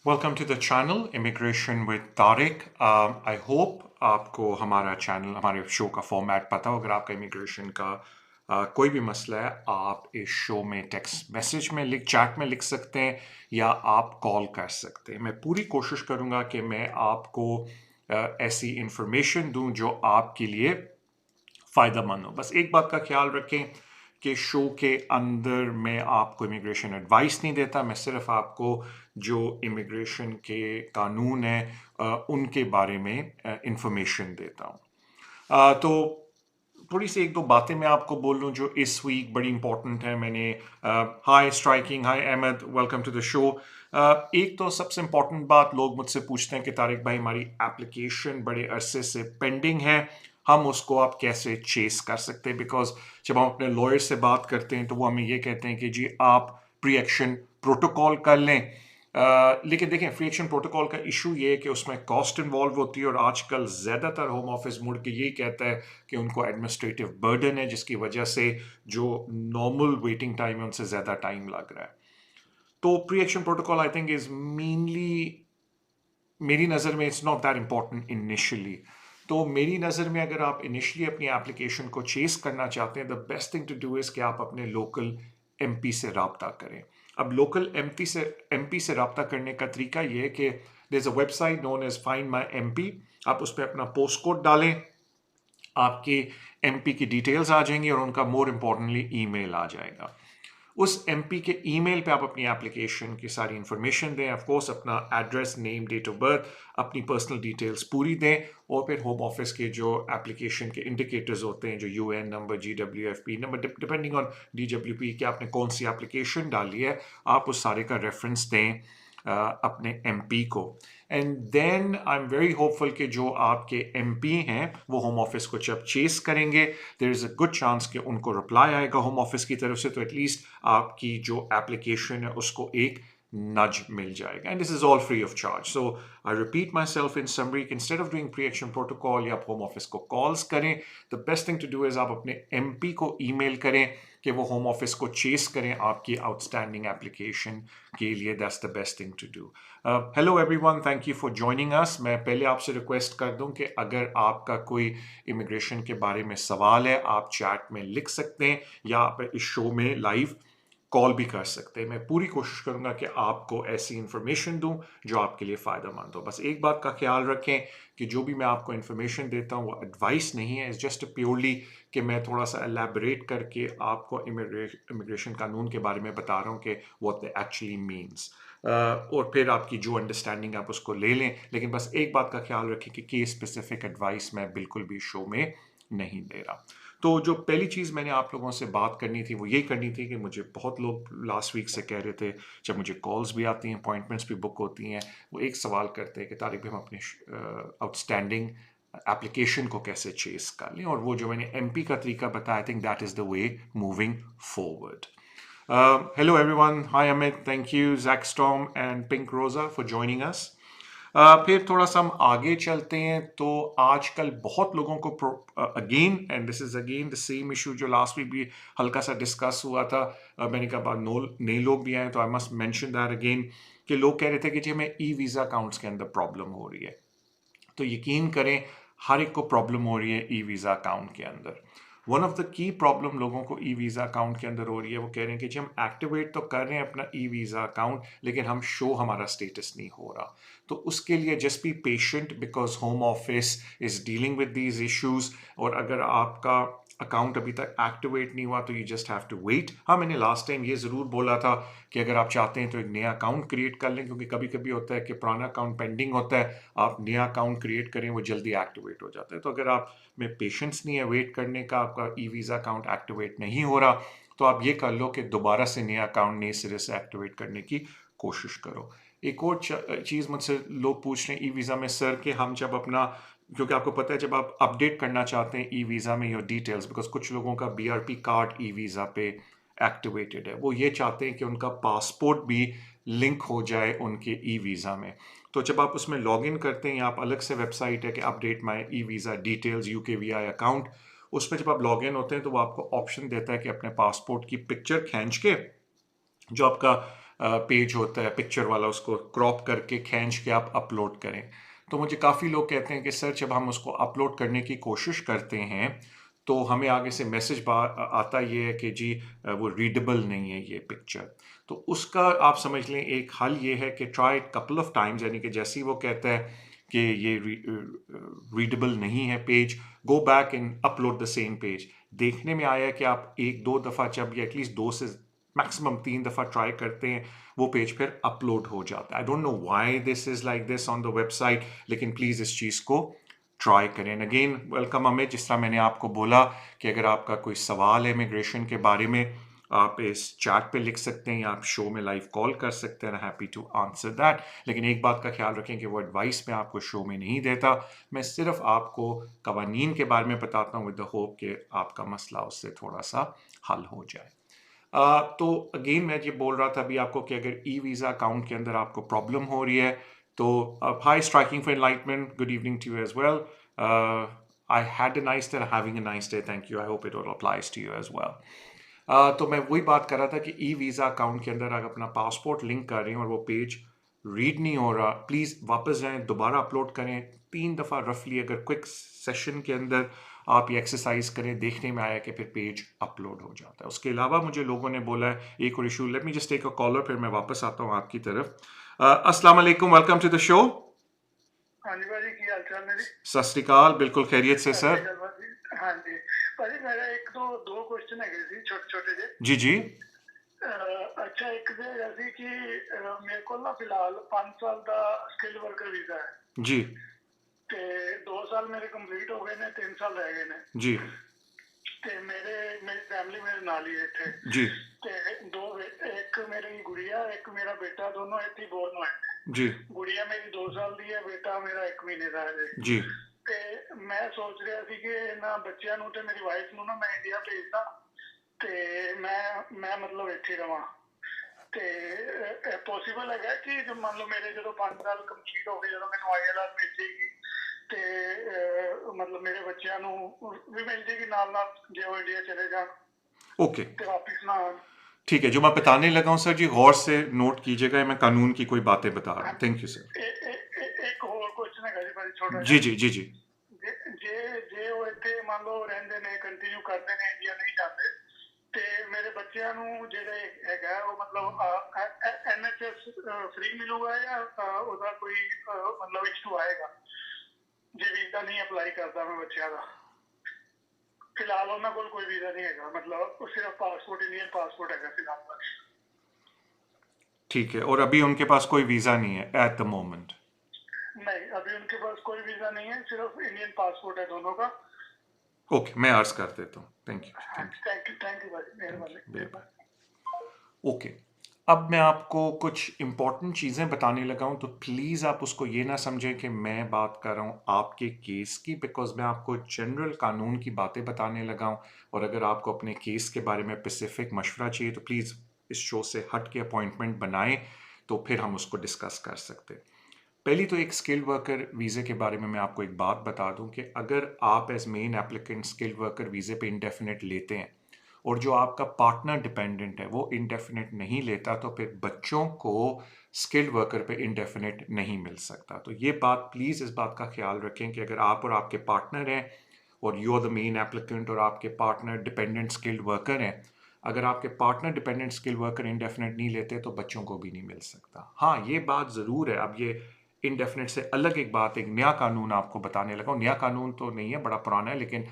Welcome to the channel immigration with Tariq. I hope आपको हमारा channel हमारे शो का फॉर्मेट पता हो। अगर आपका इमिग्रेशन का कोई भी मसला है, आप इस शो में टेक्स्ट मैसेज में चैट में लिख सकते हैं या आप कॉल कर सकते हैं। मैं पूरी कोशिश करूंगा कि मैं आपको ऐसी इंफॉर्मेशन दूं जो आपके लिए फ़ायदेमंद हो। बस एक बात का ख्याल रखें कि शो के अंदर मैं आपको इमिग्रेशन एडवाइस नहीं देता। मैं सिर्फ आपको जो इमिग्रेशन के कानून हैं उनके बारे में इंफॉर्मेशन देता हूँ। तो थोड़ी सी एक दो बातें मैं आपको बोल लूँ जो इस वीक बड़ी इंपॉर्टेंट है। मैंने hi striking, hi Ahmed, welcome to the show. एक तो सबसे इम्पॉर्टेंट बात, लोग मुझसे पूछते हैं कि तारिक भाई हमारी एप्लीकेशन बड़े अरसे से पेंडिंग है, हम उसको आप कैसे चेस कर सकते हैं। बिकॉज जब हम अपने लॉयर से बात करते हैं तो वो हमें ये कहते हैं कि जी आप प्री एक्शन प्रोटोकॉल कर लें। लेकिन देखें, फ्री एक्शन प्रोटोकॉल का इशू ये है कि उसमें कॉस्ट इन्वॉल्व होती है और आजकल ज़्यादातर होम ऑफिस मुड़ के यही कहता है कि उनको एडमिनिस्ट्रेटिव बर्डन है, जिसकी वजह से जो नॉर्मल वेटिंग टाइम है उनसे ज़्यादा टाइम लग रहा है। तो pre action protocol I think is mainly, मेरी नज़र में it's not that important initially. तो मेरी नज़र में अगर आप इनिशियली अपनी एप्लीकेशन को चेस करना चाहते हैं, the best thing to do is कि आप अपने लोकल एमपी से रब्ता करें। अब लोकल एमपी से रब्ता करने का तरीका ये है कि there is a website known as find my MP. आप उस पर अपना पोस्ट कोड डालें, आपके एमपी की डिटेल्स आ जाएंगी और उनका मोर इम्पोर्टेंटली ईमेल आ जाएगा। उस एमपी के ईमेल पे आप अपनी एप्लीकेशन की सारी इंफॉर्मेशन दें। ऑफ कोर्स अपना address, name, date of birth, अपनी पर्सनल डिटेल्स पूरी दें और फिर होम ऑफिस के जो एप्लीकेशन के इंडिकेटर्स होते हैं, जो UN number, GWFP number, depending on DWP कि आपने कौन सी एप्लीकेशन डाली है, आप उस सारे का रेफरेंस दें अपने एमपी को। And then I am very hopeful कि जो आपके एमपी हैं वो होम ऑफिस को जब चेस करेंगे, there is a good chance कि उनको रिप्लाई आएगा होम ऑफिस की तरफ से, तो एटलीस्ट आपकी जो एप्लीकेशन है उसको एक nudge मिल जाएगा। And this is all free of charge. So I repeat myself in summary, instead of doing pre action protocol या आप होम ऑफिस को कॉल्स करें, the best thing to do is आप अपने एमपी को email करें कि वो होम ऑफिस को चेस करें आपकी आउटस्टैंडिंग एप्लीकेशन के लिए। That's the best thing to do. Hello everyone, thank you for joining us. मैं पहले आपसे रिक्वेस्ट कर दूं कि अगर आपका कोई इमिग्रेशन के बारे में सवाल है, आप चैट में लिख सकते हैं या आप इस शो में लाइव कॉल भी कर सकते हैं। मैं पूरी कोशिश करूंगा कि आपको ऐसी इंफॉर्मेशन दूं जो आपके लिए फ़ायदेमंद हो। बस एक बात का ख्याल रखें कि जो भी मैं आपको इंफॉर्मेशन देता हूं वो एडवाइस नहीं है, इट्स जस्ट प्योरली कि मैं थोड़ा सा एलैबोरेट करके आपको इमिग्रेशन कानून के बारे में बता रहा हूं कि व्हाट दे एक्चुअली मीन्स। और फिर आपकी जो अंडरस्टैंडिंग आप उसको ले लें। लेकिन बस एक बात का ख्याल रखें कि केस स्पेसिफिक एडवाइस मैं बिल्कुल भी शो में नहीं दे रहा। तो जो पहली चीज़ मैंने आप लोगों से बात करनी थी वो यही करनी थी कि मुझे बहुत लोग लास्ट वीक से कह रहे थे, जब मुझे कॉल्स भी आती हैं, अपॉइंटमेंट्स भी बुक होती हैं, वो एक सवाल करते हैं कि तारिक भाई हम अपनी आउटस्टैंडिंग एप्लीकेशन को कैसे चेस कर लें। और वो जो मैंने एमपी का तरीका बताया, I think that is the way moving forward. Hello everyone. Hi Amit. Thank you Zach Storm and Pink Rosa for joining us. फिर थोड़ा सा हम आगे चलते हैं। तो आजकल बहुत लोगों को again, and this is again the same issue जो लास्ट वीक भी हल्का सा डिस्कस हुआ था। मैंने कहा नए लोग भी आए तो I must mention that again, कि लोग कह रहे थे कि जी हमें ई वीज़ा अकाउंट्स के अंदर प्रॉब्लम हो रही है। तो यकीन करें हर एक को प्रॉब्लम हो रही है ई वीज़ा अकाउंट के अंदर। One of the key problem लोगों को ई वीज़ा अकाउंट के अंदर हो रही है, वो कह रहे हैं कि जी हम एक्टिवेट तो कर रहे हैं अपना ई वीज़ा अकाउंट, लेकिन हम शो हमारा स्टेटस नहीं हो रहा। तो उसके लिए just be patient because home office is dealing with these issues. और अगर आपका अकाउंट अभी तक एक्टिवेट नहीं हुआ तो you just have to wait. हाँ, मैंने लास्ट टाइम ये ज़रूर बोला था कि अगर आप चाहते हैं तो एक नया अकाउंट क्रिएट कर लें, क्योंकि कभी कभी होता है कि पुराना अकाउंट पेंडिंग होता है, आप नया अकाउंट क्रिएट करें वो जल्दी एक्टिवेट हो जाता है। तो अगर आप में पेशेंस नहीं है वेट करने का, आपका ई वीज़ा अकाउंट एक्टिवेट नहीं हो रहा, तो आप ये कर लो कि दोबारा से नया अकाउंट नए सिरे से एक्टिवेट करने की कोशिश करो। एक और चीज़ मुझसे लोग पूछ रहे हैं ई वीज़ा में, सर कि हम जब अपना, क्योंकि आपको पता है जब आप अपडेट करना चाहते हैं ई वीज़ा में योर डिटेल्स, बिकॉज कुछ लोगों का BRP कार्ड ई वीज़ा पे एक्टिवेटेड है, वो ये चाहते हैं कि उनका पासपोर्ट भी लिंक हो जाए उनके ई वीज़ा में। तो जब आप उसमें लॉग इन करते हैं, या आप अलग से वेबसाइट है कि update my e visa details UKVI account, उस पर जब आप लॉग इन होते हैं तो वो आपको ऑप्शन देता है कि अपने पासपोर्ट की पिक्चर खींच के जो आपका पेज होता है पिक्चर वाला, उसको क्रॉप करके खींच के आप अपलोड करें। तो मुझे काफ़ी लोग कहते हैं कि सर जब हम उसको अपलोड करने की कोशिश करते हैं तो हमें आगे से मैसेज आता ये है कि जी वो रीडेबल नहीं है ये पिक्चर। तो उसका आप समझ लें एक हल ये है कि ट्राई कपल ऑफ टाइम्स, यानी कि जैसे ही वो कहता है कि ये रीडेबल नहीं है page, go back and upload the same page. देखने में आया कि आप एक दो दफ़ा जब या एटलीस्ट दो से मैक्सिमम तीन दफ़ा ट्राई करते हैं वो पेज फिर अपलोड हो जाता है। I don't know why this is like this on the website, लेकिन प्लीज़ इस चीज़ को ट्राई करें। अगेन वेलकम अमित, जिस तरह मैंने आपको बोला कि अगर आपका कोई सवाल है इमिग्रेशन के बारे में आप इस चैट पे लिख सकते हैं या आप शो में लाइव कॉल कर सकते हैं, हैप्पी टू आंसर दैट। लेकिन एक बात का ख्याल रखें कि वो एडवाइस मैं आपको शो में नहीं देता, मैं सिर्फ आपको कवानीन के बारे में बताता हूँ विद द होप कि आपका मसला उससे थोड़ा सा हल हो जाए। तो अगेन मैं ये बोल रहा था अभी आपको कि अगर ई वीज़ा अकाउंट के अंदर आपको प्रॉब्लम हो रही है तो hi striking for enlightenment, good evening to you as well. I had a nice day, having a nice day, thank you, I hope it all applies to you as well. तो मैं वही बात कर रहा था कि ई वीज़ा अकाउंट के अंदर अगर अपना पासपोर्ट लिंक कर रहे हैं और वो पेज रीड नहीं हो रहा, प्लीज़ वापस जाएं, दोबारा अपलोड करें, 3 दफ़ा रफली अगर क्विक सेशन के अंदर आप ये एक्सरसाइज करें, देखने में आया कि फिर पेज अपलोड हो जाता है। उसके अलावा मुझे लोगों ने बोला है एक और issue, let me just take a caller, फिर मैं वापस आता हूँ आपकी तरफ। अस्सलाम वालेकुम, वेलकम टू द शो। हाँ जी भाजी, की हाल चाल मेरी? सत श्री अकाल, बिल्कुल खैरियत से सत सर। श्री अकाल भाजी। हाँ जी भाजी, मेरा एक दो क्वेश्चन है ਸੀ छोटे छोटे जे। जी जी अच्छा, एक ਤੇ ਅਸੀਂ ਕਿ ਮੇਰੇ ਕੋਲ ਨਾ ਫਿਲਹਾਲ 5 ਸਾਲ ਦਾ ਸਕਿੱਲ ਵਰਕਰ ਵੀਜ਼ਾ ਹੈ जी ਤੇ 2 ਸਾਲ ਮੇਰੇ ਕੰਪਲੀਟ ਹੋ ਗਏ ਨੇ, 3 ਸਾਲ ਰਹਿ ਗਏ ਨੇ जी ਤੇ ਮੇਰੀ ਫੈਮਿਲੀ ਮੇਰੇ ਨਾਲ ਹੀ ਹੈ ਇੱਥੇ जी ਤੇ ਇੱਕ ਮੇਰੀ ਗੁੜੀਆ ਇੱਕ ਮੇਰਾ ਬੇਟਾ, ਦੋਨੋਂ ਇੱਥੇ ਬੋਰਨ ਹੋਏ ਨੇ। जी ਗੁੜੀਆ ਮੇਰੀ 2 ਸਾਲ ਦੀ ਹੈ, ਬੇਟਾ ਮੇਰਾ 1 ਮਹੀਨੇ ਦਾ ਹੈ ਜੀ। जी ਤੇ ਮੈਂ ਸੋਚ ਰਿਹਾ ਸੀ ਕਿ ਇਹਨਾਂ ਬੱਚਿਆਂ ਨੂੰ ਤੇ ਮੇਰੀ ਵਾਈਫ ਨੂੰ ਨਾ ਮੈਂ ਇੰਡੀਆ ਭੇਜਦਾ ਤੇ ਮੈਂ ਮਤਲਬ ਇੱਥੇ ਰਵਾਂ ਤੇ ਪੋਸੀਬਲ ਹੈਗਾ ਕਿ ਮੰਨ ਲਓ ਮੇਰੇ ਜਦੋਂ 5 ਸਾਲ ਕੰਪਲੀਟ ਹੋ ਗਏ, ਜਦੋਂ ਮੈਨੂੰ ILR ਮਿਲ ਜਾਏਗੀ ਤੇ ਮਤਲਬ ਮੇਰੇ ਬੱਚਿਆਂ ਨੂੰ ਵੀ ਮਿਲ ਜਾਏਗੀ ਨਾਲ ਨਾਲ, ਜੇ ਉਹ ਇੰਡੀਆ ਚਲੇ ਜਾਣ ओके ਤੇ ਵਾਪਿਸ ਨਾ ਆਉਣ। ठीक है, जो मैं बताने लगा हूँ सर जी गौर से नोट कीजिएगा, मैं कानून की कोई बातें बता रहा हूँ। Thank you sir. ਇੱਕ ਹੋਰ ਕੁਐਸਚਨ ਹੈਗਾ ਜੀ ਭਾਜੀ, ਛੋਟਾ जी ਜਿਹਾ। जी जी जी ਜੇ ਉਹ ਇੱਥੇ ਮੰਨ ਲਓ ਰਹਿੰਦੇ ਨੇ, ਕੰਟੀਨਿਊ ਕਰਦੇ ਨੇ, ਇੰਡੀਆ ਨਹੀਂ ਜਾਂਦੇ ਤੇ ਮੇਰੇ ਬੱਚਿਆਂ ਨੂੰ ਜਿਹੜੇ ਹੈਗਾ ਉਹ ਮਤਲਬ NHS ਫ੍ਰੀ ਮਿਲੂਗਾ ਜਾਂ ਉਹਦਾ ਕੋਈ ਮਤਲਬ ਇਸ਼ੂ ਆਏਗਾ ਜੇ ਵੀਜ਼ਾ ਨਹੀਂ ਅਪਲਾਈ ਕਰਦਾ ਮੈਂ ਬੱਚਿਆਂ ਦਾ? ਫਿਲਹਾਲ ਉਹਨਾਂ ਕੋਲ ਕੋਈ ਵੀਜ਼ਾ ਨਹੀਂ ਹੈਗਾ, ਮਤਲਬ ਉਹ ਸਿਰਫ ਪਾਸਪੋਰਟ, ਇੰਡੀਅਨ ਪਾਸਪੋर्ट ਹੈਗਾ ਫਿਲਹਾਲ ਬਸ। ठीक है, और अभी उनके पास कोई वीज़ा नहीं है एट द मोमेंट? नहीं, अभी उनके पास कोई वीजा नहीं है, सिर्फ इंडियन पासपोर्ट है दोनों का। ओके, मैं अर्ज कर देता हूँ। थैंक यू हाँ, थैंक थैंक यू भाई, यू थैंक मेहरबानी यू, बाय मेहरबानी। बाय। ओके, अब मैं आपको कुछ इम्पॉर्टेंट चीज़ें बताने लगा हूँ, तो प्लीज़ आप उसको ये ना समझें कि मैं बात कर रहा हूँ आपके केस की, बिकॉज मैं आपको जनरल कानून की बातें बताने लगा हूँ। और अगर आपको अपने केस के बारे में स्पेसिफिक मशवरा चाहिए तो प्लीज़ इस शो से हट के अपॉइंटमेंट बनाएं, तो फिर हम उसको डिस्कस कर सकते हैं। पहली तो एक स्किल्ड वर्कर वीज़े के बारे में मैं आपको एक बात बता दूं कि अगर आप as main applicant skilled worker वीज़े पे इंडेफिनेट लेते हैं और जो आपका पार्टनर डिपेंडेंट है वो इंडेफिनेट नहीं लेता, तो फिर बच्चों को स्किल्ड वर्कर पे इंडेफिनेट नहीं मिल सकता। तो ये बात प्लीज़ इस बात का ख्याल रखें कि अगर आप और आपके पार्टनर हैं और you are the main applicant और आपके पार्टनर डिपेंडेंट स्किल्ड वर्कर हैं, अगर आपके partner dependent skilled worker indefinite नहीं लेते तो बच्चों को भी नहीं मिल सकता। हाँ, ये बात ज़रूर है। अब ये इंडेफिनेट से अलग एक बात, एक नया कानून आपको बताने लगा हूँ। नया कानून तो नहीं है, बड़ा पुराना है, लेकिन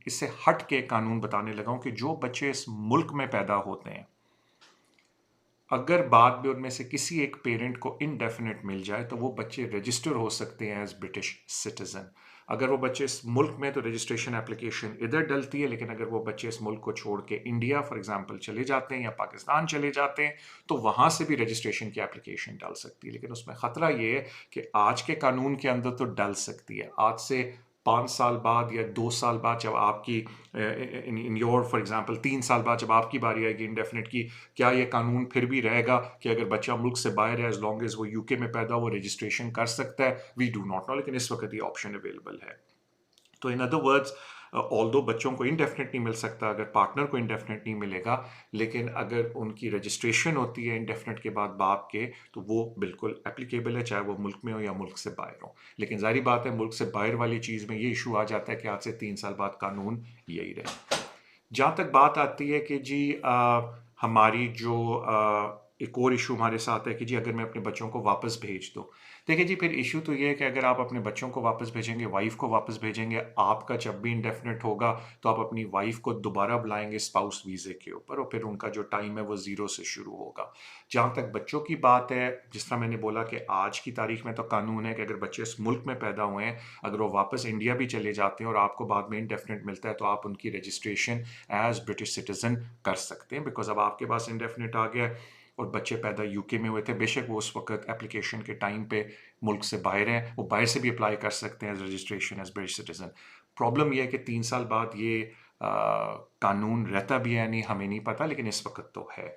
इससे हट के कानून बताने लगा हूँ कि जो बच्चे इस मुल्क में पैदा होते हैं, अगर बाद में उनमें से किसी एक पेरेंट को इनडेफिनेट मिल जाए तो वो बच्चे रजिस्टर हो सकते हैं एज ब्रिटिश सिटीजन। अगर वो बच्चे इस मुल्क में, तो रजिस्ट्रेशन एप्लीकेशन इधर डलती है, लेकिन अगर वो बच्चे इस मुल्क को छोड़ के इंडिया फॉर एग्जांपल चले जाते हैं या पाकिस्तान चले जाते हैं तो वहाँ से भी रजिस्ट्रेशन की एप्लीकेशन डल सकती है। लेकिन उसमें ख़तरा ये है कि आज के कानून के अंदर तो डल सकती है, आज से 5 साल बाद या 2 साल बाद जब आपकी इन योर फॉर एग्जांपल 3 साल बाद जब आपकी बारी आएगी इंडेफिनेट की, क्या ये कानून फिर भी रहेगा कि अगर बच्चा मुल्क से बाहर है, एज लॉन्ग एज वो यूके में पैदा हो, वो रजिस्ट्रेशन कर सकता है? वी डू नॉट नो, लेकिन इस वक्त ये ऑप्शन अवेलेबल है। तो इन अदर वर्ड्स, ऑल्दो बच्चों को इंडेफिनेट नहीं मिल सकता, अगर पार्टनर को इंडेफिनेट नहीं मिलेगा, लेकिन अगर उनकी रजिस्ट्रेशन होती है इंडेफिनेट के बाद बाप के, तो वो बिल्कुल एप्लीकेबल है, चाहे वो मुल्क में हो या मुल्क से बाहर हो। लेकिन जाहिर बात है मुल्क से बाहर वाली चीज़ में ये इशू आ जाता है कि आज से 3 साल बाद कानून यही रहे। जहाँ तक बात आती है कि जी हमारी जो एक और इशू हमारे साथ है कि जी अगर मैं अपने बच्चों को वापस भेज दूँ, देखिए जी फिर इशू तो ये है कि अगर आप अपने बच्चों को वापस भेजेंगे, वाइफ को वापस भेजेंगे, आपका जब भी इंडेफिनेट होगा तो आप अपनी वाइफ को दोबारा बुलाएंगे स्पाउस वीज़े के ऊपर, और फिर उनका जो टाइम है वो ज़ीरो से शुरू होगा। जहाँ तक बच्चों की बात है, जिस तरह मैंने बोला कि आज की तारीख में तो कानून है कि अगर बच्चे इस मुल्क में पैदा हुए हैं, अगर वो वापस इंडिया भी चले जाते हैं और आपको बाद में इंडेफिनेट मिलता है, तो आप उनकी रजिस्ट्रेशन एज ब्रिटिश सिटीजन कर सकते हैं, बिकॉज अब आपके पास इंडेफिनेट आ गया है और बच्चे पैदा यूके में हुए थे। बेशक वो उस वक्त एप्लीकेशन के टाइम पे मुल्क से बाहर हैं, वो बाहर से भी अप्लाई कर सकते हैं as registration as British citizen. Problem यह है कि 3 साल बाद ये कानून रहता भी है नहीं, हमें नहीं पता, लेकिन इस वक्त तो है।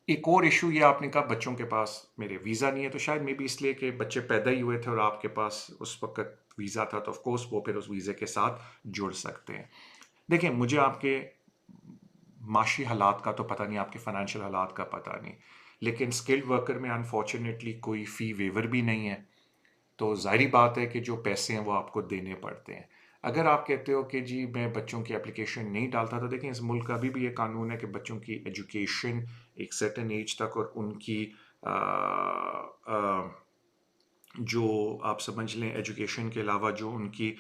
एक और इशू ये आपने कहा बच्चों के पास मेरे वीज़ा नहीं है, तो शायद मे भी इसलिए कि बच्चे पैदा ही हुए थे और आपके पास उस वक्त वीज़ा था, तो ऑफ कोर्स वो फिर उस वीज़े के साथ जुड़ सकते हैं। देखिए मुझे आपके माशी हालात का तो पता नहीं, आपके फाइनेंशियल हालात का पता नहीं, लेकिन स्किल्ड वर्कर में अनफॉर्चुनेटली कोई फ़ी वेवर भी नहीं है, तो ज़ाहिर बात है कि जो पैसे हैं वो आपको देने पड़ते हैं। अगर आप कहते हो कि जी मैं बच्चों की एप्लीकेशन नहीं डालता, तो देखें इस मुल्क का अभी भी ये कानून है कि बच्चों की एजुकेशन एक सर्टेन एज तक और उनकी आ, आ, जो आप समझ लें एजुकेशन के अलावा जो उनकी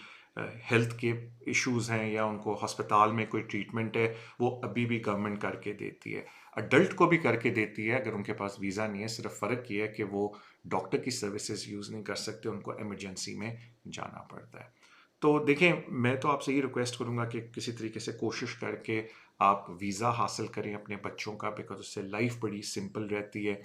हेल्थ के इश्यूज़ हैं या उनको अस्पताल में कोई ट्रीटमेंट है, वो अभी भी गवर्नमेंट करके देती है। अडल्ट को भी करके देती है अगर उनके पास वीज़ा नहीं है, सिर्फ फ़र्क ये है कि वो डॉक्टर की सर्विसेज यूज़ नहीं कर सकते, उनको इमरजेंसी में जाना पड़ता है। तो देखें मैं तो आपसे ये रिक्वेस्ट करूँगा कि किसी तरीके से कोशिश करके आप वीज़ा हासिल करें अपने बच्चों का, बिकॉज उससे लाइफ बड़ी सिंपल रहती है।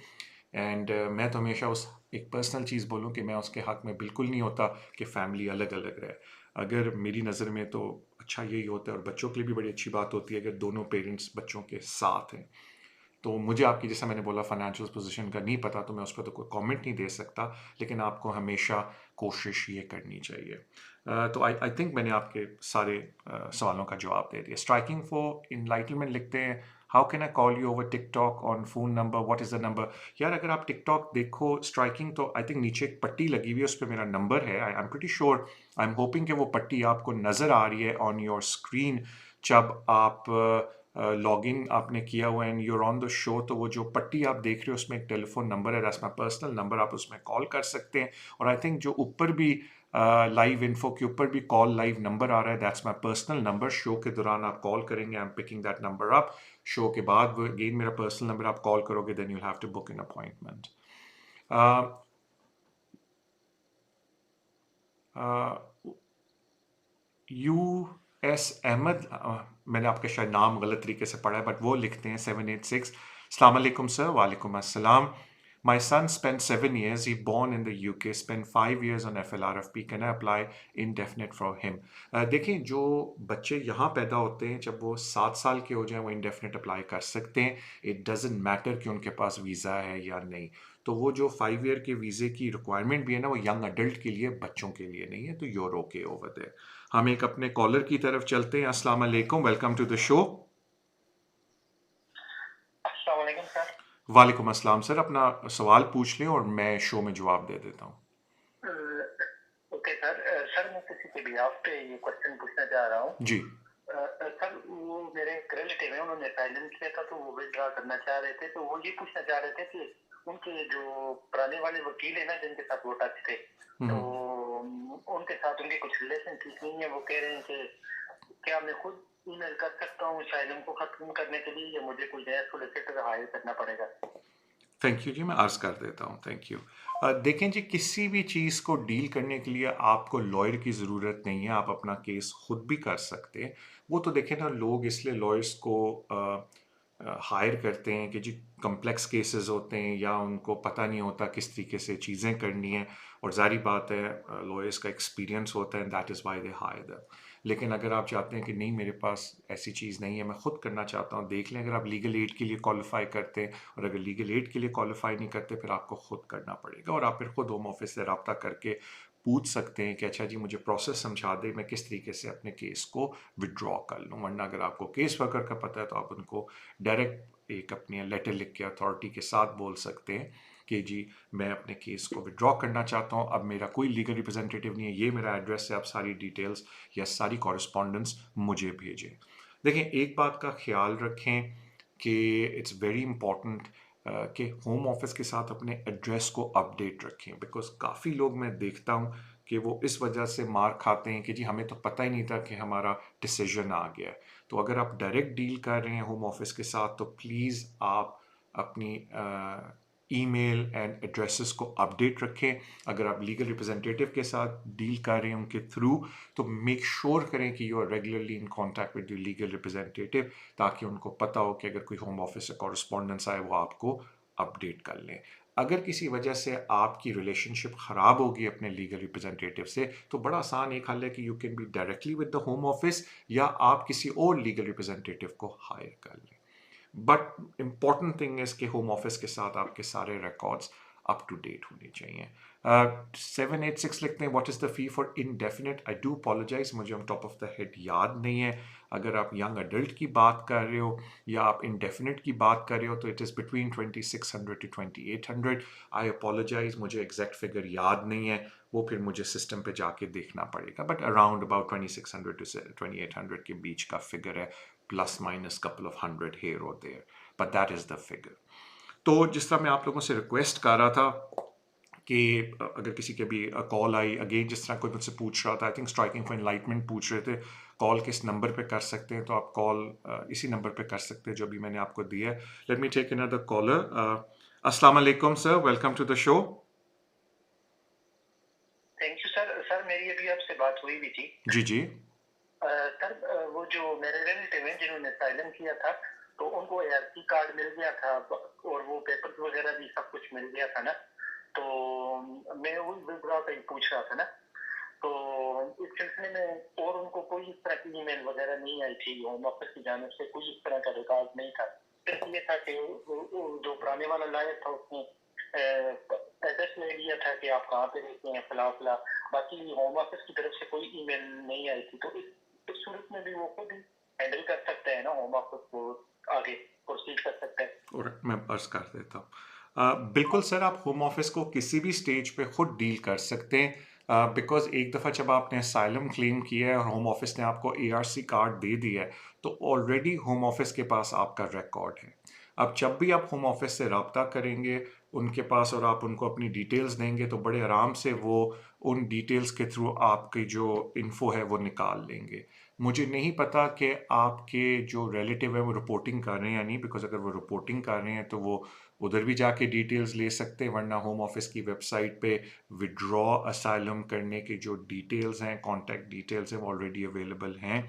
एंड मैं तो हमेशा उस एक पर्सनल चीज़ बोलूँ कि मैं उसके हक़ में बिल्कुल नहीं होता कि फ़ैमिली अलग अलग रहे। अगर मेरी नज़र में तो अच्छा यही होता है, और बच्चों के लिए भी बड़ी अच्छी बात होती है अगर दोनों पेरेंट्स बच्चों के साथ हैं। तो मुझे आपकी, जैसा मैंने बोला, फाइनेंशियल पोजीशन का नहीं पता, तो मैं उस पर तो कोई कमेंट नहीं दे सकता, लेकिन आपको हमेशा कोशिश ये करनी चाहिए। तो आई आई थिंक मैंने आपके सारे सवालों का जवाब दे दिया। स्ट्राइकिंग फॉर इनलाइटनमेंट लिखते हैं, how can I call you over TikTok on phone number, what is the number? यार अगर आप टिकटॉक देखो स्ट्राइकिंग, तो आई थिंक नीचे एक पट्टी लगी हुई है, उस पर मेरा नंबर है। I am pretty sure, I am hoping कि वो पट्टी आपको नज़र आ रही है ऑन योर स्क्रीन जब आप लॉग इन आपने किया हुआ and you're on the show. तो वो जो पट्टी आप देख रहे हो उसमें एक टेलीफोन नंबर है, दैट्स माई पर्सनल नंबर, आप उसमें कॉल कर सकते हैं। और आई थिंक जो ऊपर भी लाइव इन्फो के ऊपर भी कॉल लाइव नंबर आ रहा है, that's my personal number. Show के दौरान आप कॉल करेंगे, I am picking that number up. Show के बाद अगेन मेरा पर्सनल नंबर आप कॉल करोगे, then you have to book in appointment. U S Ahmed, मैंने आपका शायद नाम गलत तरीके से पढ़ा है, बट वो लिखते हैं 786, अस्सलाम वालेकुम सर। वालेकुम अस्सलाम। My son spent 7 years. He born in the UK. Spent 5 years on FLRFP. Can I apply indefinite for him? देखें जो बच्चे यहाँ पैदा होते हैं जब वो 7 साल के हो जाएं वो indefinite अप्लाई कर सकते हैं। इट डजेंट मैटर कि उनके पास वीज़ा है या नहीं। तो वो जो 5 ईयर के वीज़े की रिक्वायरमेंट भी है ना, वो यंग अडल्ट के लिए, बच्चों के लिए नहीं है। तो यूर ओके ओवर देयर। हम एक अपने कॉलर की तरफ चलते हैं। अस्सलाम वालेकुम, वेलकम टू द शो। अस्सलाम वालेकुम सर। वालेकुम अस्सलाम सर, अपना सवाल पूछ लें और मैं शो में जवाब दे देता हूँ। Okay sir. सर मैं किसी के बिहाफ पे ये क्वेश्चन पूछना चाह रहा हूँ जी सर। वो मेरे एक रिलेटिव है, उन्होंने असाइलम किया था तो वो विड्रॉ करना चाह रहे थे, तो वो ये पूछना चाह रहे थे कि उनके जो पुराने वाले वकील है ना जिनके साथ वो टच थे, तो उनके साथ उनके कुछ रिलेशन ठीक नहीं है। वो कह रहे हैं कि क्या मैं खुद ईमेल कर सकता हूँ असाइलम को खत्म करने के लिए, या मुझे कोई नया सोलिसिटर हायर करना पड़ेगा? थैंक यू जी, मैं अर्ज़ कर देता हूँ। Thank you. देखें जी, किसी भी चीज़ को डील करने के लिए आपको लॉयर की ज़रूरत नहीं है, आप अपना केस खुद भी कर सकते हैं। वो तो देखें ना, लोग इसलिए लॉयर्स को हायर करते हैं कि जी कम्प्लेक्स केसेस होते हैं या उनको पता नहीं होता किस तरीके से चीज़ें करनी है, और जारी बात है लॉयर्स का एक्सपीरियंस होता है, that is why they hire them. लेकिन अगर आप चाहते हैं कि नहीं मेरे पास ऐसी चीज़ नहीं है, मैं खुद करना चाहता हूँ, देख लें अगर आप लीगल एड के लिए क्वालिफाई करते हैं, और अगर लीगल एड के लिए क्वालिफाई नहीं करते फिर आपको खुद करना पड़ेगा, और आप फिर खुद होम ऑफिस से रब्ता करके पूछ सकते हैं कि अच्छा जी मुझे प्रोसेस समझा दें, मैं किस तरीके से अपने केस को विड्रॉ कर लूँ। वरना अगर आपको केस वर्कर का पता है तो आप उनको डायरेक्ट एक अपनी लेटर लिख के अथॉरिटी के साथ बोल सकते हैं कि जी मैं अपने केस को विड्रॉ करना चाहता हूँ, अब मेरा कोई लीगल रिप्रेजेंटेटिव नहीं है, ये मेरा एड्रेस है, आप सारी डिटेल्स या सारी कॉरेस्पॉन्डेंस मुझे भेजें। देखें, एक बात का ख्याल रखें कि इट्स वेरी इंपॉर्टेंट कि होम ऑफिस के साथ अपने एड्रेस को अपडेट रखें, बिकॉज काफ़ी लोग मैं देखता हूँ कि वो इस वजह से मार खाते हैं कि जी हमें तो पता ही नहीं था कि हमारा डिसीजन आ गया है। तो अगर आप डायरेक्ट डील कर रहे हैं होम ऑफिस के साथ तो प्लीज़ आप अपनी ईमेल एंड एड्रेसेस को अपडेट रखें। अगर आप लीगल रिप्रेजेंटेटिव के साथ डील कर रहे हैं उनके थ्रू, तो मेक श्योर करें कि you are regularly in contact with your legal representative, ताकि उनको पता हो कि अगर कोई होम ऑफिस से कॉरेस्पॉन्डेंस आए वो आपको अपडेट कर लें। अगर किसी वजह से आपकी रिलेशनशिप ख़राब होगी अपने लीगल रिप्रेजेंटेटिव से, तो बड़ा आसान एक हल है कि you can be directly with the home office, या आप किसी और लीगल रिप्रेजेंटेटिव को हायर कर लें। बट इम्पॉर्टेंट थिंग इज कि होम ऑफिस के साथ आपके सारे रिकॉर्ड्स अप टू डेट होने चाहिए। 786 लिखते हैं, what is the fee for indefinite? I do apologise, मुझे on top of the head याद नहीं है। अगर आप यंग अडल्ट की बात कर रहे हो या आप इनडेफिनेट की बात कर रहे हो तो it is between 2600 to 2800। I apologise, मुझे एग्जैक्ट फिगर याद नहीं है, वो फिर मुझे सिस्टम पे जाके देखना पड़ेगा, बट अराउंड अबाउट 2600 टू 2800 के बीच का फिगर है, plus minus couple of 100 here or there, but that is the figure। तो जिस तरह मैं आप लोगों से रिक्वेस्ट कर रहा था कि अगर किसी के भी कॉल आई, अगेन जिस तरह कोई मुझसे पूछ रहा था, I think striking for enlightenment पूछ रहे थे, कॉल किस नंबर पे कर सकते हैं, तो आप कॉल इसी नंबर पे कर सकते हैं जो अभी मैंने आपको दिया है। Let me take another caller. अस्सलाम वालेकुम sir, welcome to the show. Thank you sir. Sir मेरी अभी आपसे बात हुई भी थी। जी जी। सर वो जो मेरे रिलेटिव हैं जिन्होंने असाइलम किया था, तो उनको एआरसी कार्ड मिल गया था और वो पेपर्स वगैरह भी सब कुछ मिल गया था ना, तो मैं उस विड्रॉ का ही पूछ रहा था ना, तो इस सिलसिले में और उनको कोई इस तरह की ईमेल वगैरह नहीं आई थी होम ऑफिस की जानिब से, कोई इस तरह का रिकॉर्ड नहीं था। सिर्फ ये था कि जो पुराने वाला लायक था उसने एड्रेस ले लिया था कि आप कहाँ पे रहते हैं, फला फला, बाकी होम ऑफिस की तरफ से कोई ईमेल नहीं आई थी। तो इस सूरत में भी वो खुद ही हैंडल कर सकते हैं ना, होम ऑफिस को आगे प्रोसीड कर सकते हैं। और मैं अर्ज कर देता हूँ, बिल्कुल सर, आप होम ऑफिस को किसी भी स्टेज पे खुद डील कर सकते हैं, बिकॉज एक दफ़ा जब आपने असाइलम क्लेम किया है और होम ऑफिस ने आपको एआरसी कार्ड दे दिया है, तो ऑलरेडी होम ऑफिस के पास आपका रिकॉर्ड है। अब जब भी आप होम ऑफिस से रब्ता करेंगे उनके पास और आप उनको अपनी डिटेल्स देंगे, तो बड़े आराम से वो उन डिटेल्स के थ्रू आपकी जो इन्फो है वो निकाल लेंगे। मुझे नहीं पता कि आपके जो रिलेटिव है वो रिपोर्टिंग कर रहे हैं या नहीं, बिकॉज अगर वो रिपोर्टिंग कर रहे हैं तो वो उधर भी जाके डिटेल्स ले सकते हैं, वरना होम ऑफिस की वेबसाइट पे विड्रॉ असाइलम करने की जो डिटेल्स हैं, कॉन्टैक्ट डिटेल्स हैं, वो ऑलरेडी अवेलेबल हैं।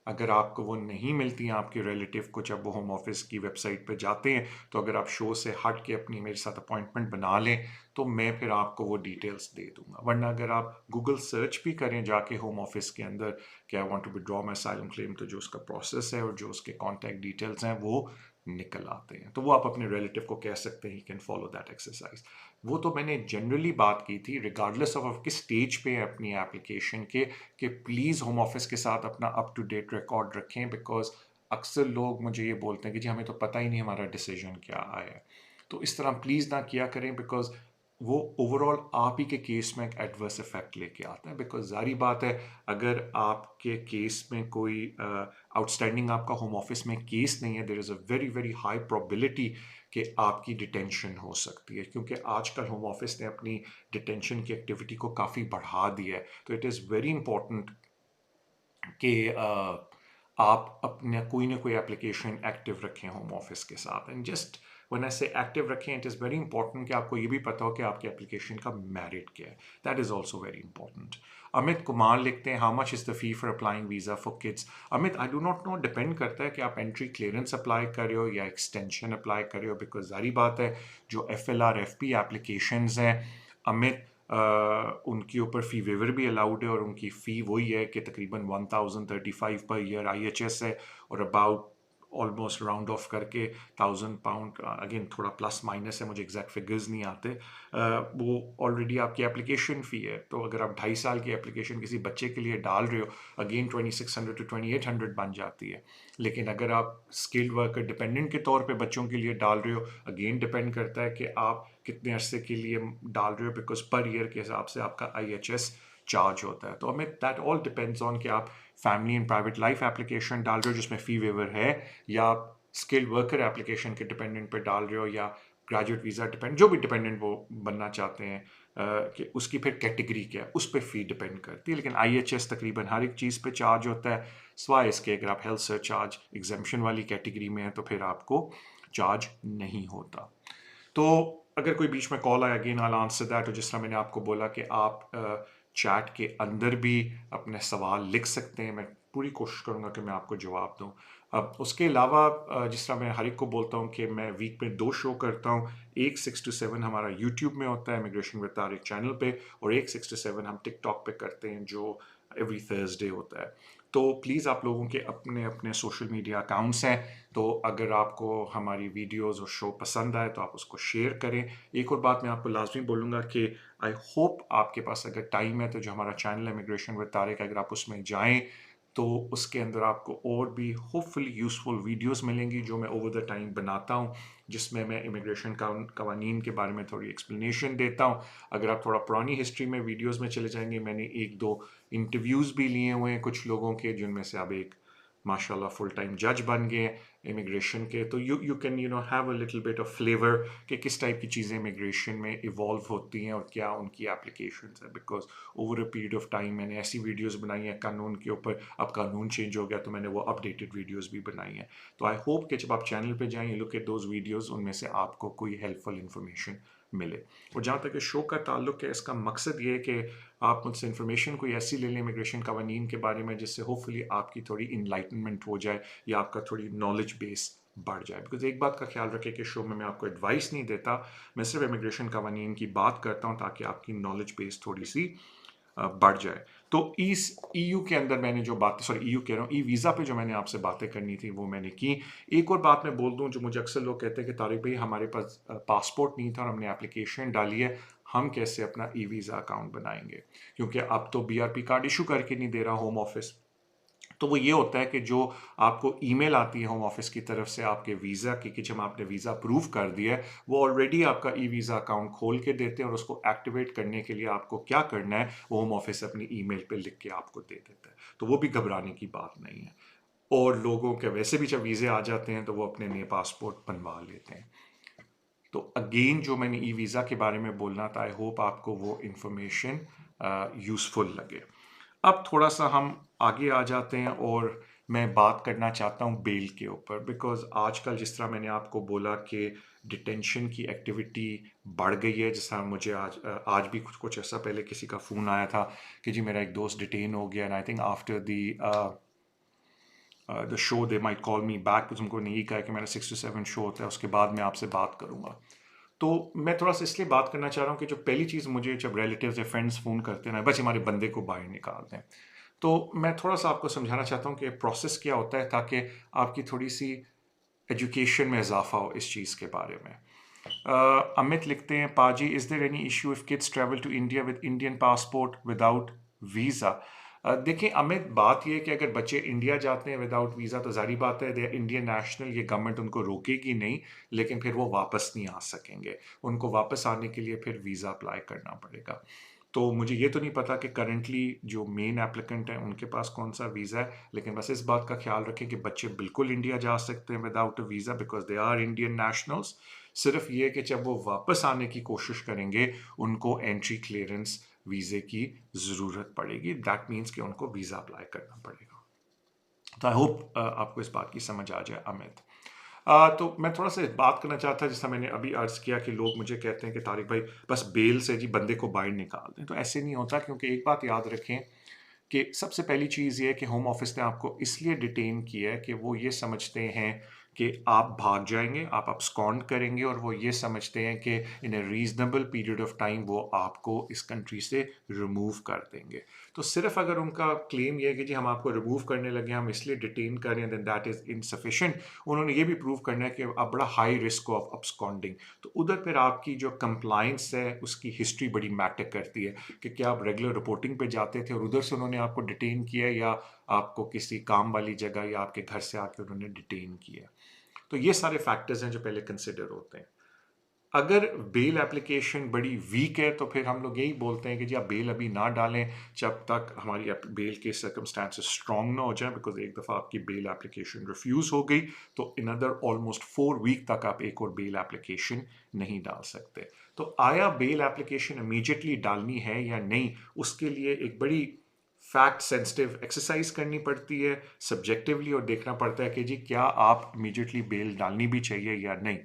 अगर आपको वो नहीं मिलती हैं आपके रिलेटिव को जब वो होम ऑफिस की वेबसाइट पे जाते हैं, तो अगर आप शो से हट के अपनी मेरे साथ अपॉइंटमेंट बना लें तो मैं फिर आपको वो डिटेल्स दे दूंगा। वरना अगर आप गूगल सर्च भी करें जाके होम ऑफिस के अंदर कि I want to withdraw my asylum claim, तो जो उसका प्रोसेस है और जो उसके कॉन्टैक्ट डिटेल्स हैं वो निकल आते हैं। तो वो आप अपने रिलेटिव को कह सकते हैं, he can follow that exercise. वो तो मैंने जनरली बात की थी, रिगार्डलेस ऑफ किस स्टेज पे है अपनी एप्लीकेशन के, कि प्लीज़ होम ऑफिस के साथ अपना अप टू डेट रिकॉर्ड रखें, बिकॉज अक्सर लोग मुझे ये बोलते हैं कि जी हमें तो पता ही नहीं हमारा डिसीजन क्या आया है। तो इस तरह प्लीज़ ना किया करें, बिकॉज वो ओवरऑल आप ही के केस में एक एडवर्स इफेक्ट लेके आता है। बिकॉज जारी बात है, अगर आपके केस में कोई आउटस्टैंडिंग आपका होम ऑफिस में केस नहीं है, there is a very very high probability कि आपकी डिटेंशन हो सकती है, क्योंकि आजकल होम ऑफिस ने अपनी डिटेंशन की एक्टिविटी को काफ़ी बढ़ा दिया है। तो इट इज़ वेरी इंपॉर्टेंट कि आप अपने कोई ना कोई एप्लीकेशन एक्टिव रखें होम ऑफिस के साथ। एंड जस्ट व्हेन आई से एक्टिव रखें, इट इज़ वेरी इंपॉर्टेंट कि आपको ये भी पता हो कि आपकी एप्लीकेशन का मेरिट क्या है। That is also very important. Amit Kumar लिखते हैं, how much is the fee for applying visa for kids? Amit, I do not know, depend करता है कि आप एंट्री क्लियरेंस अप्लाई कर रहे हो या एक्सटेंशन अप्लाई कर रहे हो, बिकॉज जारी बात है जो FLR FP एप्लीकेशंस हैं अमित, उनके ऊपर फ़ी वेवर भी अलाउड है, और उनकी फ़ी वही है कि तकरीबन 1035 पर ईयर IHS है, और अबाउट ऑलमोस्ट राउंड ऑफ करके £1000, अगेन थोड़ा प्लस माइनस है, मुझे एग्जैक्ट फिगर्स नहीं आते, वो ऑलरेडी आपकी एप्लीकेशन फ़ी है। तो अगर आप 2.5 साल की एप्लीकेशन किसी बच्चे के लिए डाल रहे हो, अगेन 2600 to 2800 बन जाती है। लेकिन अगर आप स्किल्ड वर्कर डिपेंडेंट के तौर पे बच्चों के लिए डाल रहे हो, अगेन डिपेंड करता है कि आप कितने अरसे के लिए डाल रहे हो, बिकॉज पर ईयर के हिसाब से आपका IHS चार्ज होता है। तो हमें दैट ऑल डिपेंड्स ऑन कि आप family and private life application डाल रहे हो जिसमें फ़ी वेवर है, या आप स्किल्ड वर्कर एप्लीकेशन के डिपेंडेंट पे डाल रहे हो, या ग्रेजुएट वीज़ा डिपेंड, जो भी डिपेंडेंट वो बनना चाहते हैं, कि उसकी फिर कैटेगरी क्या है, उस पर फ़ी डिपेंड करती है। लेकिन IHS तकरीबन हर एक चीज़ पे चार्ज होता है, सिवाय इसके अगर आप हेल्थ सरचार्ज एग्जेम्पशन वाली कैटेगरी में है तो फिर आपको चार्ज नहीं होता। तो अगर कोई बीच में कॉल आया, अगेन आई आंसर दैट। और जिस तरह मैंने आपको बोला कि आप चैट के अंदर भी अपने सवाल लिख सकते हैं, मैं पूरी कोशिश करूंगा कि मैं आपको जवाब दूं। अब उसके अलावा जिस तरह मैं हर एक को बोलता हूं कि मैं वीक में 2 शो करता हूं, एक 6 to 7 हमारा यूट्यूब में होता है इमिग्रेशन विद तारिक चैनल पे, और एक 6 to 7 हम टिकटॉक पे करते हैं जो एवरी थर्सडे होता है। तो प्लीज़ आप लोगों के अपने अपने सोशल मीडिया अकाउंट्स हैं, तो अगर आपको हमारी वीडियोस और शो पसंद आए तो आप उसको शेयर करें। एक और बात मैं आपको लाजमी बोलूँगा कि आई होप आपके पास अगर टाइम है तो जो हमारा चैनल है इमिग्रेशन विद तारिक, अगर आप उसमें जाएं तो उसके अंदर आपको और भी होपफुली यूज़फुल वीडियोस मिलेंगी जो मैं ओवर द टाइम बनाता हूं, जिसमें मैं इमिग्रेशन कवानीन के बारे में थोड़ी एक्सप्लेनेशन देता हूं। अगर आप थोड़ा पुरानी हिस्ट्री में वीडियोस में चले जाएंगे, मैंने 1-2 इंटरव्यूज़ भी लिए हुए हैं कुछ लोगों के, जिनमें से अब एक माशाल्लाह फुल टाइम जज बन गए इमिग्रेशन के। तो you can have a little bit of flavour कि किस टाइप की चीज़ें इमिग्रेशन में इवॉल्व होती हैं और क्या उनकी एप्लीकेशंस है। Because over a period of time मैंने ऐसी वीडियोस बनाई हैं कानून के ऊपर, अब कानून चेंज हो गया तो मैंने वो अपडेटेड वीडियोस भी बनाई हैं। तो आई होप कि जब आप चैनल पे जाएं, लुक एट दोज वीडियोस, उनमें से आपको कोई हेल्पफुल इंफॉर्मेशन मिले। और जहाँ तक इस शो का ताल्लुक है, इसका मकसद ये है कि आप मुझसे इन्फॉर्मेशन कोई ऐसी ले लें इमिग्रेशन कवानीन के बारे में जिससे होपफुली आपकी थोड़ी इनलाइटनमेंट हो जाए या आपका थोड़ी नॉलेज बेस बढ़ जाए। बिकॉज एक बात का ख्याल रखें कि शो में मैं आपको एडवाइस नहीं देता, मैं सिर्फ इमिग्रेशन कवानीन की बात करता हूँ ताकि आपकी नॉलेज बेस थोड़ी सी बढ़ जाए। तो इस EU के अंदर मैंने जो बात, सॉरी EU कह रहा हूँ, ई वीज़ा पे जो मैंने आपसे बातें करनी थी वो मैंने की। एक और बात मैं बोल दूं, जो मुझे अक्सर लोग कहते हैं कि तारिक भाई हमारे पास पासपोर्ट नहीं था और हमने एप्लीकेशन डाली है, हम कैसे अपना ई वीज़ा अकाउंट बनाएंगे, क्योंकि अब तो BRP कार्ड इशू करके नहीं दे रहा होम ऑफिस। तो वो ये होता है कि जो आपको ईमेल आती है होम ऑफिस की तरफ से आपके वीज़ा की कि जब आपने वीज़ा अप्रूव कर दिया है, वो ऑलरेडी आपका ई वीज़ा अकाउंट खोल के देते हैं, और उसको एक्टिवेट करने के लिए आपको क्या करना है वो होम ऑफिस अपनी ईमेल पे लिख के आपको दे देता है। तो वो भी घबराने की बात नहीं है। और लोगों के वैसे भी जब वीज़े आ जाते हैं तो वो अपने नए पासपोर्ट बनवा लेते हैं। तो अगेन जो मैंने ई वीज़ा के बारे में बोलना था, आई होप आपको वो इंफॉर्मेशन यूज़फुल लगे। अब थोड़ा सा हम आगे आ जाते हैं और मैं बात करना चाहता हूँ बेल के ऊपर। बिकॉज आजकल जिस तरह मैंने आपको बोला कि डिटेंशन की एक्टिविटी बढ़ गई है, जिस तरह मुझे आज भी कुछ ऐसा पहले किसी का फ़ोन आया था कि जी मेरा एक दोस्त डिटेन हो गया, and I think after the show they might call me back, कुछ उनको नहीं कहा कि मेरा 6 to 7 शो होता है, उसके बाद मैं आपसे बात करूँगा। तो मैं थोड़ा सा इसलिए बात करना चाह रहा हूँ कि जो पहली चीज़ मुझे जब रिलेटिव्स या फ्रेंड्स फ़ोन करते हैं ना, बस हमारे बंदे को बाहर निकाल दें, तो मैं थोड़ा सा आपको समझाना चाहता हूँ कि प्रोसेस क्या होता है ताकि आपकी थोड़ी सी एजुकेशन में इजाफा हो इस चीज़ के बारे में। अमित लिखते हैं, पाजी is there any issue if kids travel to India with Indian passport without visa? देखिए अमित, बात यह है कि अगर बच्चे इंडिया जाते हैं विदाउट वीज़ा तो जारी बात है दे आर इंडियन नेशनल, ये गवर्नमेंट उनको रोकेगी नहीं, लेकिन फिर वो वापस नहीं आ सकेंगे। उनको वापस आने के लिए फिर वीज़ा अप्लाई करना पड़ेगा। तो मुझे ये तो नहीं पता कि करंटली जो मेन एप्लीकेंट हैं उनके पास कौन सा वीज़ा है, लेकिन बस इस बात का ख्याल रखें कि बच्चे बिल्कुल इंडिया जा सकते हैं without a visa, because they are Indian nationals. सिर्फ ये कि जब वो वापस आने की कोशिश करेंगे उनको एंट्री क्लियरेंस वीज़े की ज़रूरत पड़ेगी। दैट मीन्स कि उनको वीज़ा अप्लाई करना पड़ेगा। तो आई होप आपको इस बात की समझ आ जाए अमित। तो मैं थोड़ा सा बात करना चाहता जैसा मैंने अभी अर्ज़ किया कि लोग मुझे कहते हैं कि तारिक भाई बस बेल से जी बंदे को बाहर निकाल दें। तो ऐसे नहीं होता, क्योंकि एक बात याद रखें कि सबसे पहली चीज़ ये है कि होम ऑफिस ने आपको इसलिए डिटेन किया है कि वो ये समझते हैं कि आप भाग जाएंगे, आप abscond करेंगे और वो ये समझते हैं कि in a reasonable period of time वो आपको इस कंट्री से रिमूव कर देंगे। तो सिर्फ अगर उनका क्लेम ये है कि जी हम आपको रिमूव करने लगे, हम इसलिए डिटेन कर रहे हैं, देन दैट इज़ इनसफिशिएंट। उन्होंने ये भी प्रूव करना है कि आप बड़ा हाई रिस्क ऑफ absconding। तो उधर फिर आपकी जो कंप्लाइंस है उसकी हिस्ट्री बड़ी मैटर करती है कि क्या आप रेगुलर रिपोर्टिंग पे जाते थे और उधर से उन्होंने आपको डिटेन किया, या आपको किसी काम वाली जगह या आपके घर से आके उन्होंने डिटेन किया। तो ये सारे फैक्टर्स हैं जो पहले कंसिडर होते हैं। अगर बेल एप्लीकेशन बड़ी वीक है तो फिर हम लोग यही बोलते हैं कि जी आप बेल अभी ना डालें जब तक हमारी बेल के सर्कमस्टांसेस स्ट्रांग ना हो जाए, बिकॉज एक दफ़ा आपकी बेल एप्लीकेशन रिफ्यूज़ हो गई तो इन अदर ऑलमोस्ट 4 वीक तक आप एक और बेल एप्लीकेशन नहीं डाल सकते। तो आया बेल एप्लीकेशन इमीडिएटली डालनी है या नहीं, उसके लिए एक बड़ी फैक्ट सेंसिटिव एक्सरसाइज करनी पड़ती है सब्जेक्टिवली, और देखना पड़ता है कि जी क्या आप इमीडिएटली बेल डालनी भी चाहिए या नहीं।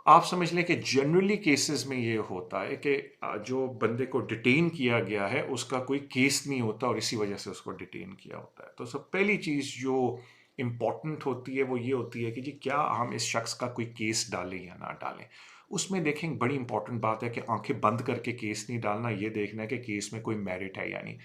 आप समझ लें कि जनरली केसेस में ये होता है कि जो बंदे को डिटेन किया गया है उसका कोई केस नहीं होता और इसी वजह से उसको डिटेन किया होता है। तो सब पहली चीज़ जो इम्पॉर्टेंट होती है वो ये होती है कि जी क्या हम इस शख्स का कोई केस डालें या ना डालें। उसमें देखें बड़ी इंपॉर्टेंट बात है कि आंखें बंद करके केस नहीं डालना, ये देखना है कि केस में कोई मेरिट है या नहीं।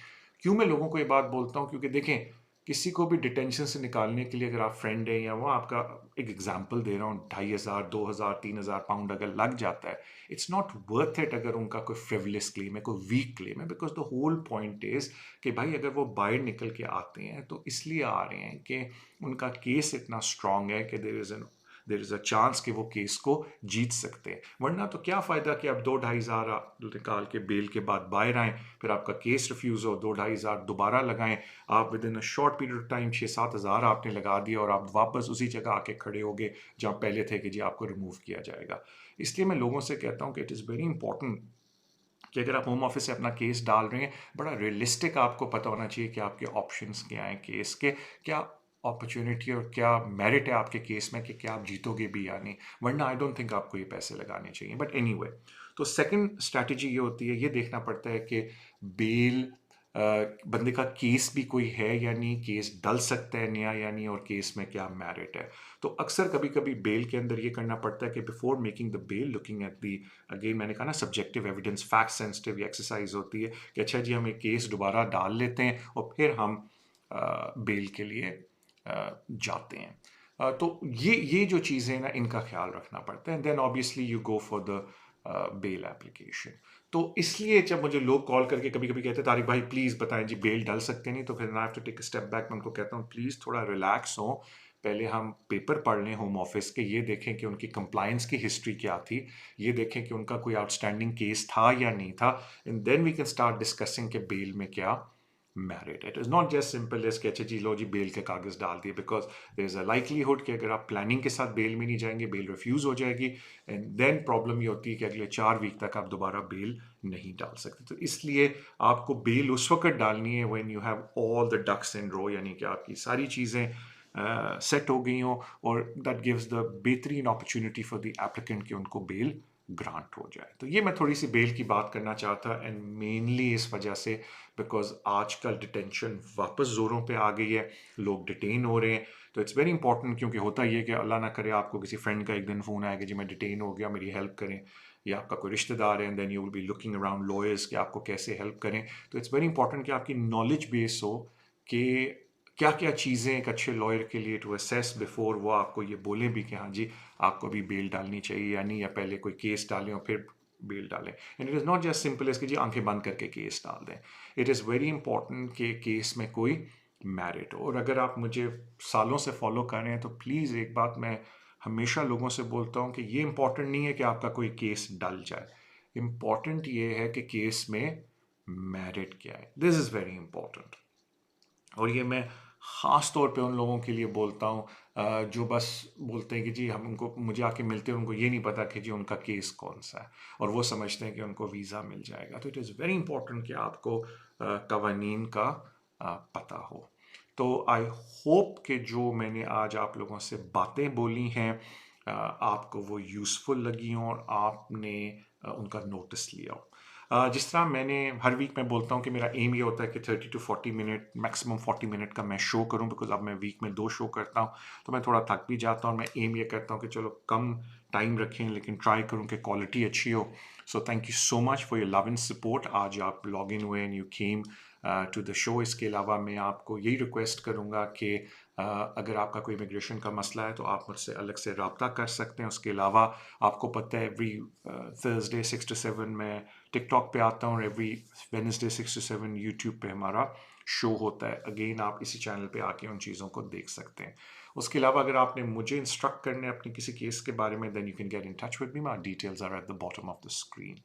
क्यों मैं लोगों को ये बात बोलता हूँ, क्योंकि देखें किसी को भी डिटेंशन से निकालने के लिए अगर आप फ्रेंड हैं या वो आपका, एक एग्जांपल दे रहा हूँ, 2,500 2,000 3,000 पाउंड अगर लग जाता है, इट्स नॉट वर्थ इट अगर उनका कोई फ्रिवलेस क्लेम है, कोई वीक क्लेम है। Because the whole point is कि भाई अगर वो बाहर निकल के आते हैं तो इसलिए आ रहे हैं कि उनका केस इतना स्ट्रांग है कि देर इज़ अ चांस कि वो केस को जीत सकते हैं। वरना तो क्या फ़ायदा कि आप 2-2,500 आप निकाल के बेल के बाद बाहर आएँ, फिर आपका केस रिफ्यूज़ हो, 2-2,500 दोबारा लगाएं, आप with in a short period of time 6-7 हज़ार आपने लगा दिया और आप वापस उसी जगह आके खड़े हो गए जहाँ पहले थे कि जी आपको रिमूव किया जाएगा। इसलिए मैं लोगों से कहता हूँ कि इट इज़ वेरी इंपॉर्टेंट कि अगर आप होम ऑफिस से अपना केस डाल रहे हैं, बड़ा रियलिस्टिक आपको पता होना चाहिए कि आपके ऑप्शंस क्या हैं केस के, क्या अपॉर्चुनिटी और क्या मेरिट है आपके केस में कि क्या आप जीतोगे भी या नहीं। वरना आई डोंट थिंक आपको ये पैसे लगाने चाहिए। बट एनीवे, तो सेकंड स्ट्रैटेजी ये होती है, ये देखना पड़ता है कि बेल बंदे का केस भी कोई है या नहीं, केस डल सकता है नया या नहीं, और केस में क्या मेरिट है। तो अक्सर कभी कभी बेल के अंदर ये करना पड़ता है कि before making the bail, looking at the, again मैंने कहा ना subjective evidence, fact sensitive exercise होती है कि अच्छा जी हम एक केस दोबारा डाल लेते हैं और फिर हम बेल के लिए जाते हैं। तो ये जो चीज़ें ना इनका ख्याल रखना पड़ता है। Then obviously you go for the bail application. तो इसलिए जब मुझे लोग कॉल करके कभी कभी कहते हैं तारिक भाई प्लीज़ बताएं जी बेल डल सकते नहीं, तो फिर I have to take a step back. मैं उनको कहता हूँ प्लीज़ थोड़ा रिलैक्स हो, पहले हम पेपर पढ़ लें होम ऑफिस के, ये देखें कि उनकी कंप्लायंस की हिस्ट्री क्या थी, ये देखें कि उनका कोई आउटस्टैंडिंग केस था या नहीं था, and then we can start discussing कि बेल में क्या merit. It is not just simple as कि अच्छा जी लो जी बेल के कागज़ डाल दिए, because there is a likelihood कि अगर आप प्लानिंग के साथ बेल में नहीं जाएंगे बेल रिफ्यूज़ हो जाएगी, एंड देन प्रॉब्लम ये होती है कि अगले 4 वीक तक आप दोबारा बेल नहीं डाल सकते। तो इसलिए आपको बेल उस वक्त डालनी है when you have all the ducks in row, यानी कि आपकी सारी चीज़ें सेट हो गई हों, और दैट गिव्स द बेहतरीन अपॉर्चुनिटी फॉर द एप्लीकेंट कि उनको बेल ग्रांट हो जाए। तो ये मैं थोड़ी सी बेल की बात करना चाहता, एंड मेनली इस वजह से बिकॉज आजकल डिटेंशन वापस ज़ोरों पे आ गई है, लोग डिटेन हो रहे हैं। तो इट्स वेरी इंपॉर्टेंट, क्योंकि होता ये कि अल्लाह ना करे आपको किसी फ्रेंड का एक दिन फ़ोन आया कि जी मैं डिटेन हो गया मेरी हेल्प करें, या आपका कोई रिश्तेदार है, and then you will be looking around lawyers कि आपको कैसे हेल्प करें। तो इट्स वेरी इंपॉर्टेंट कि आपकी नॉलेज बेस हो कि क्या क्या चीज़ें एक अच्छे लॉयर के लिए टू असेस बिफोर वो आपको ये बोलें भी कि हाँ जी आपको भी बेल डालनी चाहिए या नहीं, या पहले कोई केस डालें और फिर बेल डालें। And it is not just simple as कि जी आंखें बंद करके केस डाल दें। इट इज़ वेरी इंपॉर्टेंट कि केस में कोई मेरिट हो। और अगर आप मुझे सालों से फॉलो कर रहे हैं तो प्लीज़ एक बात मैं हमेशा लोगों से बोलता हूँ कि ये इंपॉर्टेंट नहीं है कि आपका कोई केस डल जाए, इंपॉर्टेंट ये है कि केस में मेरिट क्या है। This is very important. और ये मैं ख़ास तौर पे उन लोगों के लिए बोलता हूँ जो बस बोलते हैं कि जी हम उनको मुझे आके मिलते हैं, उनको ये नहीं पता कि जी उनका केस कौन सा है, और वो समझते हैं कि उनको वीज़ा मिल जाएगा। तो इट इज़ वेरी इंपॉर्टेंट कि आपको कवानीन का पता हो। तो आई होप कि जो मैंने आज आप लोगों से बातें बोली हैं आपको वो यूज़फुल लगी हों और आपने उनका नोटिस लिया हो। जिस तरह मैंने हर वीक मैं बोलता हूँ कि मेरा एम ये होता है कि 30 to 40 मिनट, मैक्सिमम 40 मिनट का मैं शो करूँ, बिकॉज अब मैं वीक में 2 शो करता हूँ, तो मैं थोड़ा थक भी जाता हूँ। और मैं एम ये करता हूँ कि चलो कम टाइम रखें, लेकिन ट्राई करूँ कि क्वालिटी अच्छी हो। So thank you so much for your love and support. आज आप लॉग इन हुए and you came to the show. इसके अलावा मैं आपको यही रिक्वेस्ट करूँगा कि अगर आपका कोई इमिग्रेशन का मसला है तो आप मुझसे अलग से रब्ता कर सकते हैं। उसके अलावा आपको पता है एवरी थर्सडे 6 to 7 मैं टिकटॉक पे आता हूँ, और एवरी वेडनेसडे 6 to 7 यूट्यूब पे हमारा शो होता है। अगेन आप इसी चैनल पे आके उन चीज़ों को देख सकते हैं। उसके अलावा अगर आपने मुझे इंस्ट्रक्ट करना है अपने किसी केस के बारे में, then you can get in touch with me. My details are at the bottom of the screen.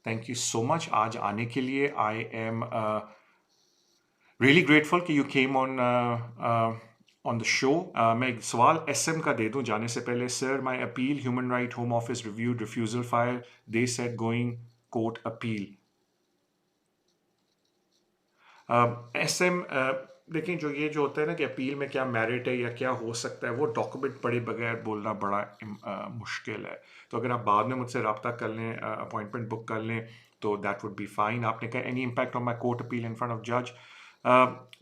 Thank you so much आज आने के लिए। आई एम रियली ग्रेटफुल कि you came on the show. मैं एक सवाल एसएम का दे दूं जाने से पहले। Sir, my appeal human right home office reviewed refusal file, they said going court appeal. एसएम देखिए, जो होता है ना कि अपील में क्या मेरिट है या क्या हो सकता है, वो डॉक्यूमेंट पढ़े बगैर बोलना बड़ा मुश्किल है। तो अगर आप बाद में मुझसे रब्ता कर लें, अपॉइंटमेंट बुक कर लें, तो दैट वुड बी फाइन। आपने कहा any impact on my court appeal in front of जज।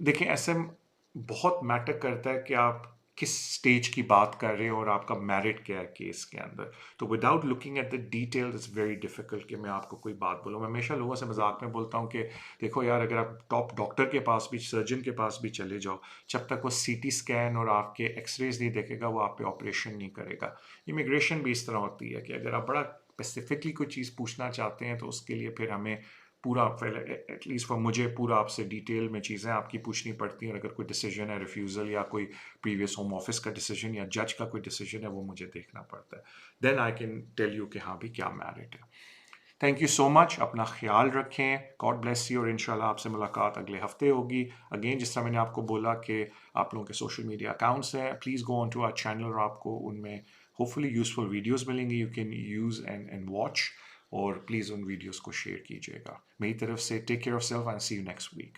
देखिए, एसएम बहुत मैटर करता है कि आप किस स्टेज की बात कर रहे हो और आपका मेरिट क्या है केस के अंदर। तो without looking at the detail it's very difficult कि मैं आपको कोई बात बोलूँ। मैं हमेशा लोगों से मजाक में बोलता हूँ कि देखो यार, अगर आप टॉप डॉक्टर के पास भी, सर्जन के पास भी चले जाओ, जब तक वो सीटी स्कैन और आपके एक्सरेज नहीं देखेगा, वो आप पे ऑपरेशन नहीं करेगा। इमिग्रेशन भी इस तरह होती है कि अगर आप बड़ा स्पेसिफिकली कोई चीज़ पूछना चाहते हैं, तो उसके लिए फिर हमें पूरा, एटलीस्ट फॉर मुझे पूरा आपसे डिटेल में चीज़ें आपकी पूछनी पड़ती हैं। और अगर कोई डिसीजन है, रिफ्यूज़ल या कोई प्रीवियस होम ऑफिस का डिसीजन या जज का कोई डिसीजन है, वो मुझे देखना पड़ता है। Then I can tell you कि हाँ भी क्या मेरिट है। Thank you so much. अपना ख्याल रखें। God bless you. और इंशाल्लाह आपसे मुलाकात अगले हफ्ते होगी। अगेन, जिस तरह मैंने आपको बोला कि आप लोगों के सोशल मीडिया अकाउंट्स हैं, please go on to our channel, और आपको उनमें होपफुली यूजफुल वीडियोस मिलेंगी, you can use and watch. और प्लीज़ उन वीडियोस को शेयर कीजिएगा। मेरी तरफ से take care of self and see you next week.